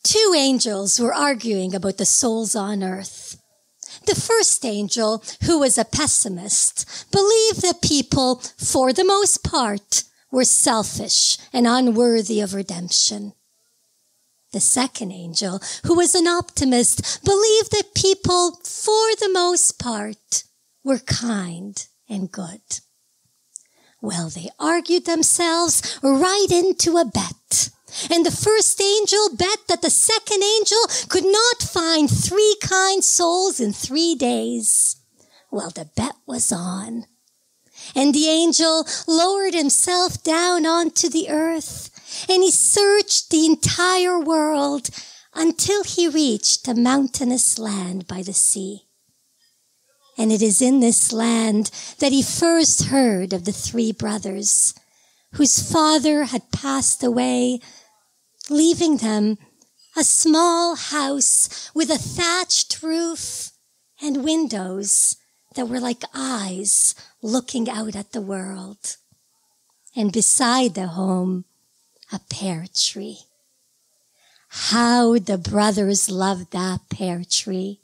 Two angels were arguing about the souls on earth. The first angel, who was a pessimist, believed that people, for the most part, were selfish and unworthy of redemption. The second angel, who was an optimist, believed that people, for the most part, were kind and good. Well, they argued themselves right into a bet. And the first angel bet that the second angel could not find 3 kind souls in 3 days. Well, the bet was on. And the angel lowered himself down onto the earth, and he searched the entire world until he reached a mountainous land by the sea. And it is in this land that he first heard of the 3 brothers, whose father had passed away, leaving them a small house with a thatched roof and windows that were like eyes looking out at the world. And beside the home, a pear tree. How the brothers loved that pear tree.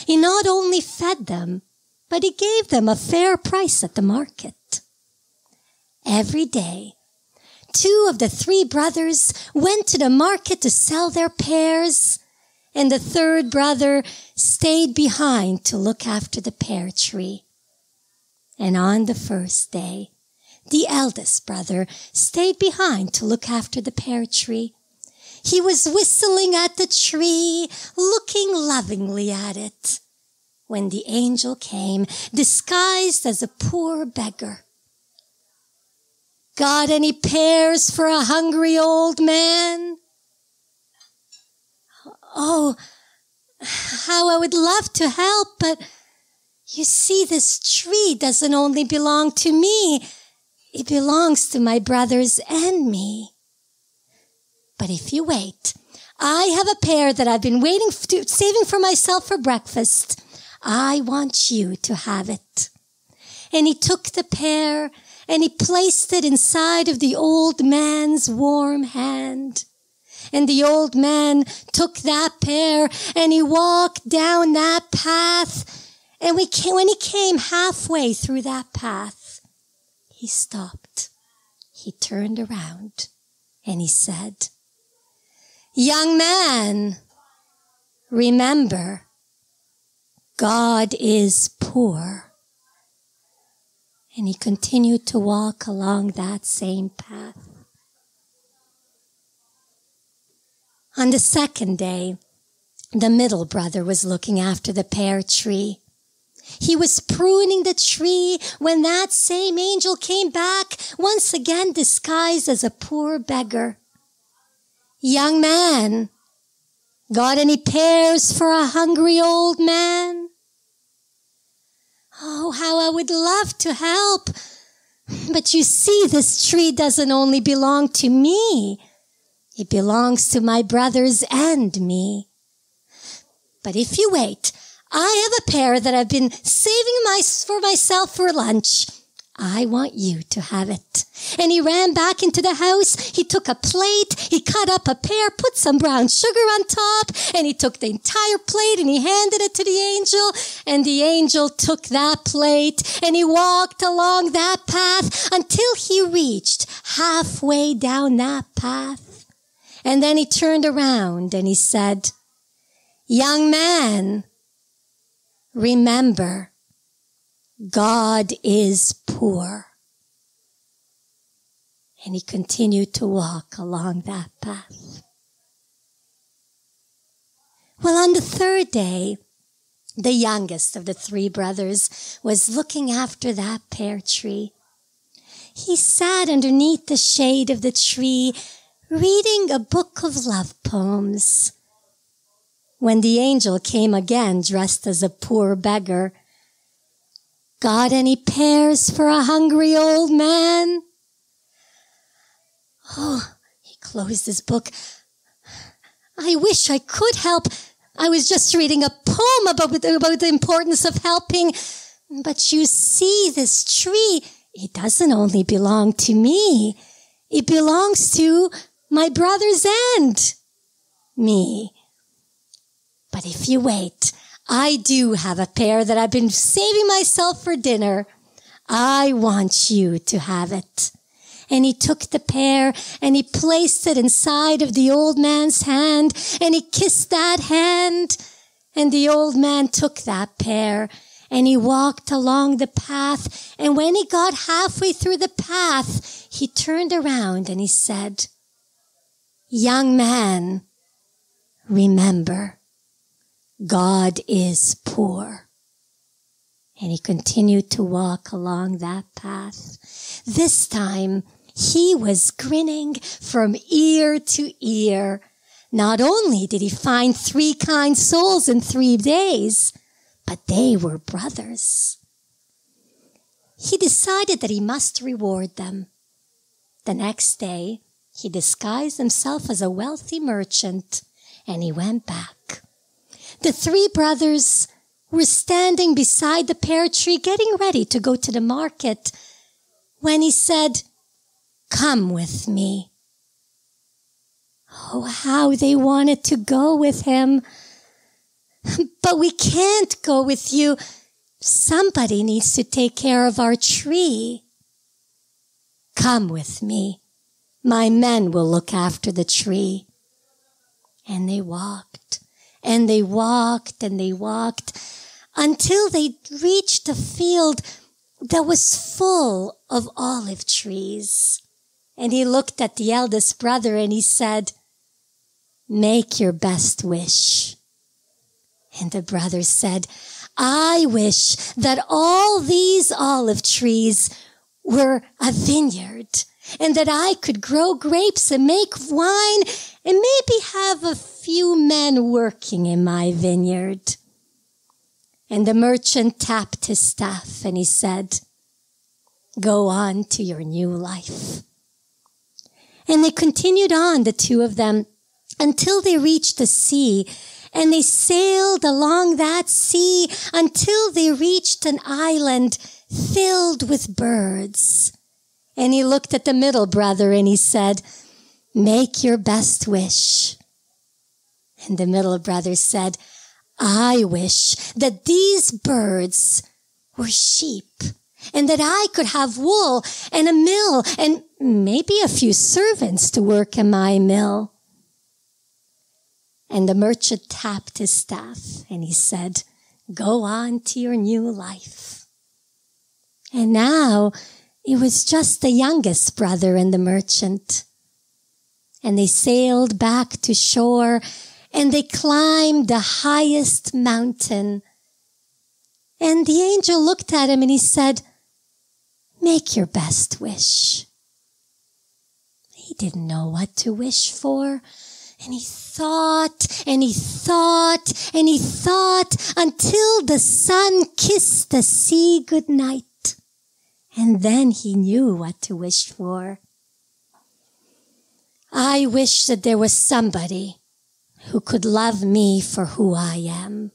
He not only fed them, but he gave them a fair price at the market. Every day, 2 of the 3 brothers went to the market to sell their pears, and the 3rd brother stayed behind to look after the pear tree. And on the first day, the eldest brother stayed behind to look after the pear tree. He was whistling at the tree, looking lovingly at it, when the angel came, disguised as a poor beggar. "Got any pears for a hungry old man?" "Oh, how I would love to help, but you see, this tree doesn't only belong to me. It belongs to my brothers and me. But if you wait, I have a pear that I've been saving for myself for breakfast. I want you to have it." And he took the pear and he placed it inside of the old man's warm hand. And the old man took that pear and he walked down that path. And when he came halfway through that path, he stopped. He turned around and he said, "Young man, remember, God is poor." And he continued to walk along that same path. On the second day, the middle brother was looking after the pear tree. He was pruning the tree when that same angel came back, once again disguised as a poor beggar. "Young man, got any pears for a hungry old man?" "Oh, how I would love to help. But you see, this tree doesn't only belong to me. It belongs to my brothers and me. But if you wait, I have a pear that I've been saving for myself for lunch. I want you to have it." And he ran back into the house. He took a plate. He cut up a pear, put some brown sugar on top, and he took the entire plate and he handed it to the angel. And the angel took that plate and he walked along that path until he reached halfway down that path. And then he turned around and he said, "Young man, remember, God is poor." And he continued to walk along that path. Well, on the 3rd day, the youngest of the 3 brothers was looking after that pear tree. He sat underneath the shade of the tree, reading a book of love poems, when the angel came again dressed as a poor beggar. "Got any pears for a hungry old man?" Oh, he closed his book. "I wish I could help. I was just reading a poem about the importance of helping. But you see, this tree, it doesn't only belong to me. It belongs to my brothers and me. But if you wait, I do have a pear that I've been saving myself for dinner. I want you to have it." And he took the pear and he placed it inside of the old man's hand, and he kissed that hand. And the old man took that pear and he walked along the path. And when he got halfway through the path, he turned around and he said, "Young man, remember, God is poor." And he continued to walk along that path. This time, he was grinning from ear to ear. Not only did he find 3 kind souls in 3 days, but they were brothers. He decided that he must reward them. The next day, he disguised himself as a wealthy merchant, and he went back. The 3 brothers were standing beside the pear tree, getting ready to go to the market, when he said, "Come with me." Oh, how they wanted to go with him. "But we can't go with you. Somebody needs to take care of our tree." "Come with me. My men will look after the tree." And they walked, and they walked, and they walked, until they reached a field that was full of olive trees. And he looked at the eldest brother and he said, "Make your best wish." And the brother said, "I wish that all these olive trees were a vineyard, and that I could grow grapes and make wine and maybe have a few men working in my vineyard." And the merchant tapped his staff and he said, "Go on to your new life." And they continued on, the 2 of them, until they reached the sea. And they sailed along that sea until they reached an island filled with birds. And he looked at the middle brother and he said, "Make your best wish." And the middle brother said, "I wish that these birds were sheep, and that I could have wool and a mill and maybe a few servants to work in my mill." And the merchant tapped his staff and he said, "Go on to your new life." And now it was just the youngest brother and the merchant. And they sailed back to shore, and they climbed the highest mountain. And the angel looked at him and he said, "Make your best wish." He didn't know what to wish for. And he thought, and he thought, and he thought, until the sun kissed the sea goodnight. And then he knew what to wish for. "I wish that there was somebody who could love me for who I am."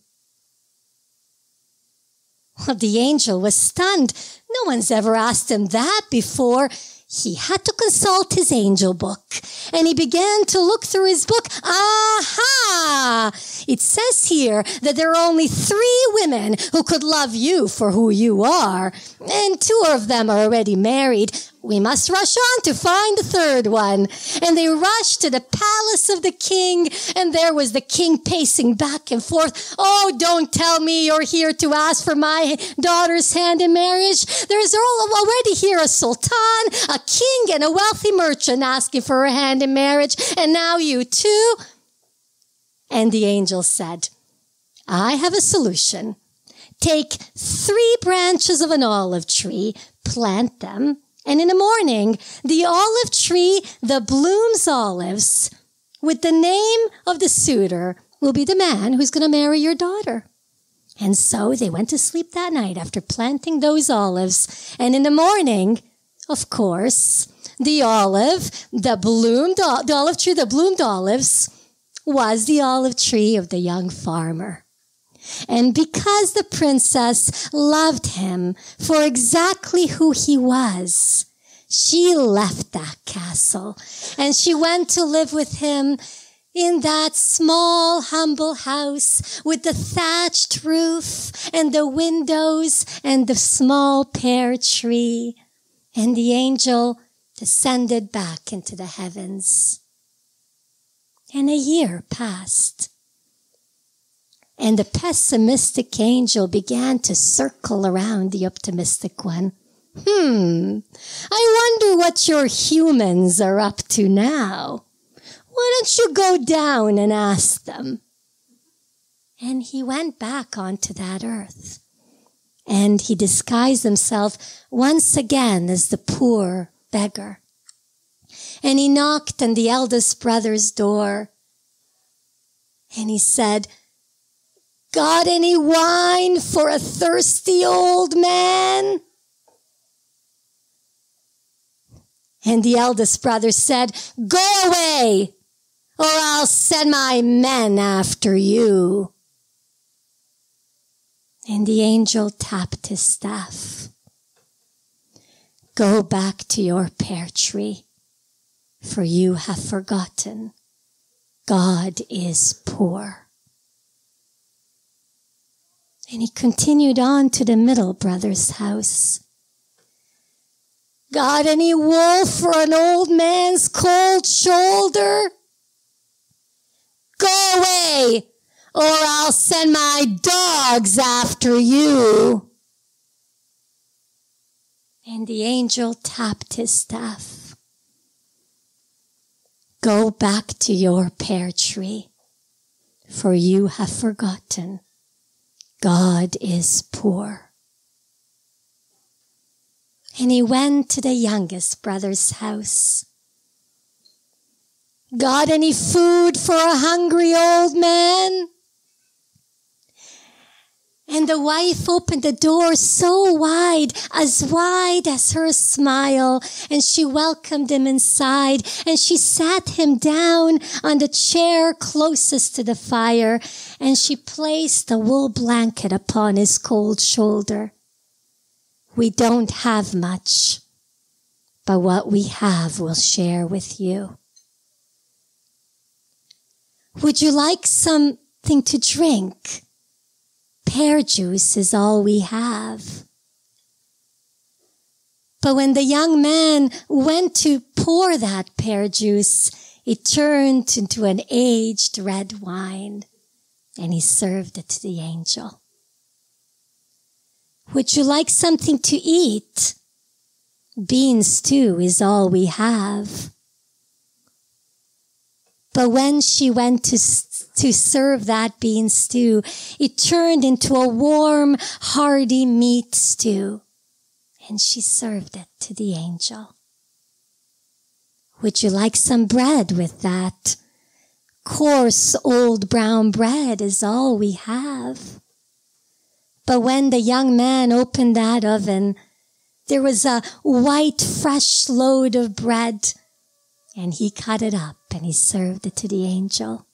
Well, the angel was stunned. No one's ever asked him that before. He had to consult his angel book, and he began to look through his book. Aha! It says here that there are only 3 women who could love you for who you are, and 2 of them are already married. We must rush on to find the 3rd one. And they rushed to the palace of the king, and there was the king pacing back and forth. "Oh, don't tell me you're here to ask for my daughter's hand in marriage. There's already here a sultan, a king, and a wealthy merchant asking for her hand in marriage, and now you too." And the angel said, "I have a solution. Take 3 branches of an olive tree, plant them, and in the morning, the olive tree that blooms olives with the name of the suitor will be the man who's going to marry your daughter." And so they went to sleep that night after planting those olives. And in the morning, of course, the olive tree that bloomed olives was the olive tree of the young farmer. And because the princess loved him for exactly who he was, she left that castle and she went to live with him in that small, humble house with the thatched roof and the windows and the small pear tree. And the angel descended back into the heavens. And a year passed. And the pessimistic angel began to circle around the optimistic one. I wonder what your humans are up to now. Why don't you go down and ask them? And he went back onto that earth. And he disguised himself once again as the poor beggar. And he knocked on the eldest brother's door. And he said, "Got any wine for a thirsty old man?" And the eldest brother said, "Go away, or I'll send my men after you." And the angel tapped his staff. "Go back to your pear tree, for you have forgotten God is poor." And he continued on to the middle brother's house. "Got any wool for an old man's cold shoulder? Go away, or I'll send my dogs after you." And the angel tapped his staff. "Go back to your pear tree, for you have forgotten God is poor." And he went to the youngest brother's house. "Got any food for a hungry old man?" And the wife opened the door so wide as her smile, and she welcomed him inside, and she sat him down on the chair closest to the fire, and she placed a wool blanket upon his cold shoulder. "We don't have much, but what we have we'll share with you. Would you like something to drink? Pear juice is all we have." But when the young man went to pour that pear juice, it turned into an aged red wine, and he served it to the angel. "Would you like something to eat? Bean stew is all we have." But when she went to serve that bean stew, it turned into a warm, hearty meat stew, and she served it to the angel. "Would you like some bread with that? Coarse old brown bread is all we have." But when the young man opened that oven, there was a white, fresh load of bread, and he cut it up and he served it to the angel.